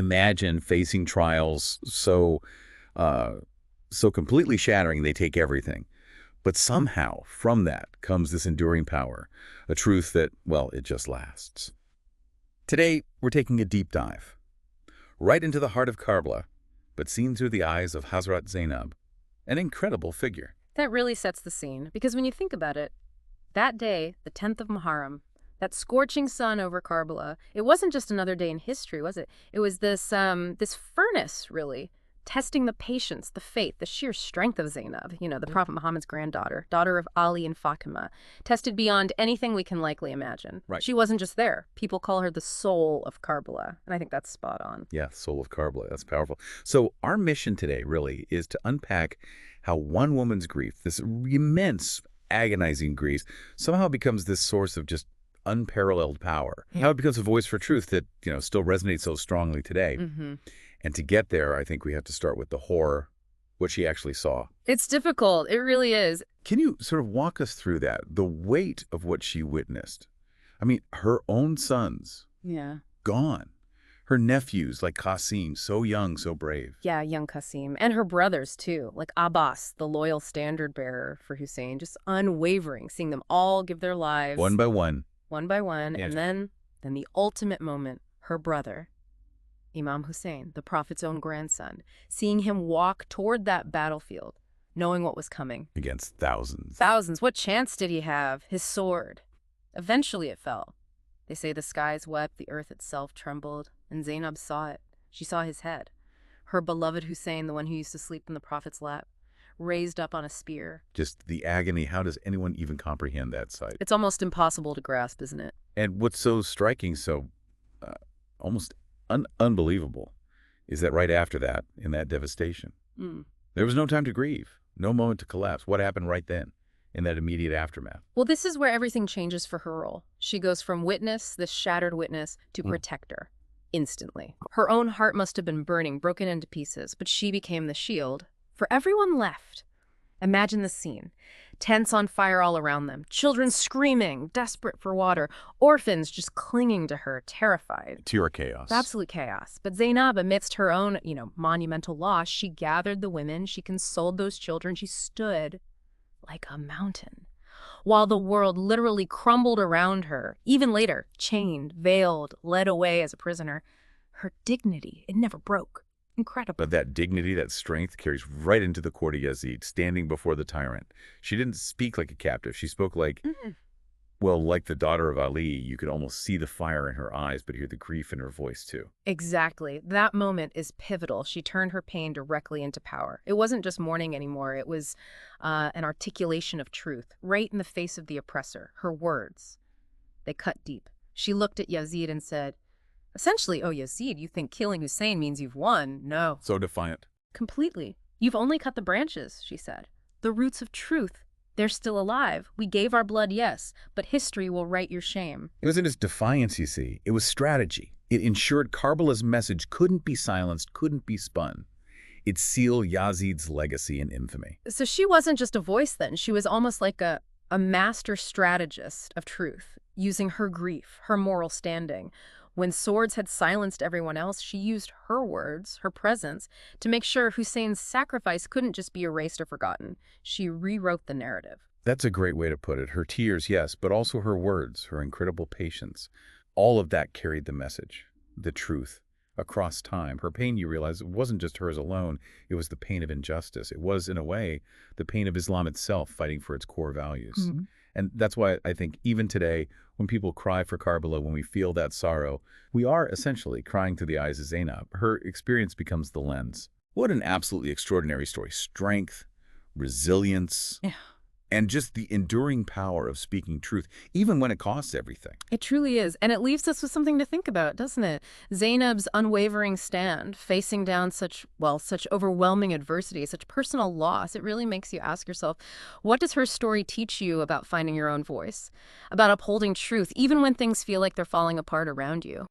imagine facing trials so completely shattering they take everything. But somehow, from that comes this enduring power, a truth that, well, it just lasts. Today, we're taking a deep dive, right into the heart of Karbala, but seen through the eyes of Hazrat Zainab, an incredible figure. That really sets the scene, because when you think about it, that day, the 10th of Muharram, that scorching sun over Karbala, it wasn't just another day in history, was it? It was this furnace, really, testing the patience, the faith, the sheer strength of Zainab, the Prophet Muhammad's granddaughter, daughter of Ali and Fatima, tested beyond anything we can likely imagine. Right. She wasn't just there. People call her the soul of Karbala, and I think that's spot on. Yeah, soul of Karbala. That's powerful. So our mission today really is to unpack how one woman's grief, this immense, agonizing grief, somehow becomes this source of just unparalleled power. How it becomes a voice for truth that, still resonates so strongly today. And to get there, I think we have to start with the horror, what she actually saw. It's difficult. It really is. Can you sort of walk us through that, the weight of what she witnessed? I mean, her own sons, Yeah. gone. Her nephews, like Qasim, so young, so brave. Yeah, young Qasim. And her brothers, too, like Abbas, the loyal standard bearer for Hussein, just unwavering, seeing them all give their lives. One by one. One by one. Yes. And then the ultimate moment, her brother, Imam Hussein, the Prophet's own grandson, seeing him walk toward that battlefield, knowing what was coming. Against thousands. Thousands. What chance did he have? His sword. Eventually it fell. They say the skies wept, the earth itself trembled, and Zainab saw it. She saw his head. Her beloved Hussein, the one who used to sleep in the Prophet's lap, raised up on a spear. Just the agony. How does anyone even comprehend that sight? It's almost impossible to grasp, isn't it? And what's so striking, so almost unbelievable, is that right after that, in that devastation, there was no time to grieve, no moment to collapse. What happened right then, in that immediate aftermath? Well, this is where everything changes for her role. She goes from witness, this shattered witness, to protector, instantly. Her own heart must have been burning, broken into pieces, but she became the shield for everyone left. Imagine the scene. Tents on fire all around them, children screaming, desperate for water, orphans just clinging to her, terrified. Pure chaos. Absolute chaos. But Zainab, amidst her own, monumental loss, she gathered the women, she consoled those children, she stood like a mountain, while the world literally crumbled around her. Even later, chained, veiled, led away as a prisoner, her dignity, it never broke. Incredible. But that dignity, that strength carries right into the court of Yazid, standing before the tyrant. She didn't speak like a captive. She spoke like, well, like the daughter of Ali. You could almost see the fire in her eyes, but hear the grief in her voice too. Exactly. That moment is pivotal. She turned her pain directly into power. It wasn't just mourning anymore. It was an articulation of truth, right in the face of the oppressor. Her words, they cut deep. She looked at Yazid and said, essentially, oh, Yazid, you think killing Hussein means you've won? No. So defiant. Completely. You've only cut the branches, she said. The roots of truth, they're still alive. We gave our blood, yes, but history will right your shame. It wasn't just defiance, you see. It was strategy. It ensured Karbala's message couldn't be silenced, couldn't be spun. It sealed Yazid's legacy and infamy. So she wasn't just a voice then. She was almost like a master strategist of truth, using her grief, her moral standing. When swords had silenced everyone else, she used her words, her presence, to make sure Hussein's sacrifice couldn't just be erased or forgotten. She rewrote the narrative. That's a great way to put it. Her tears, yes, but also her words, her incredible patience. All of that carried the message, the truth, across time. Her pain, you realize, it wasn't just hers alone. It was the pain of injustice. It was, in a way, the pain of Islam itself fighting for its core values. And that's why I think even today, when people cry for Karbala, when we feel that sorrow, we are essentially crying through the eyes of Zainab. Her experience becomes the lens. What an absolutely extraordinary story. Strength, resilience, and just the enduring power of speaking truth, even when it costs everything. It truly is. And it leaves us with something to think about, doesn't it? Zainab's unwavering stand, facing down such overwhelming adversity, such personal loss. It really makes you ask yourself, what does her story teach you about finding your own voice, about upholding truth, even when things feel like they're falling apart around you?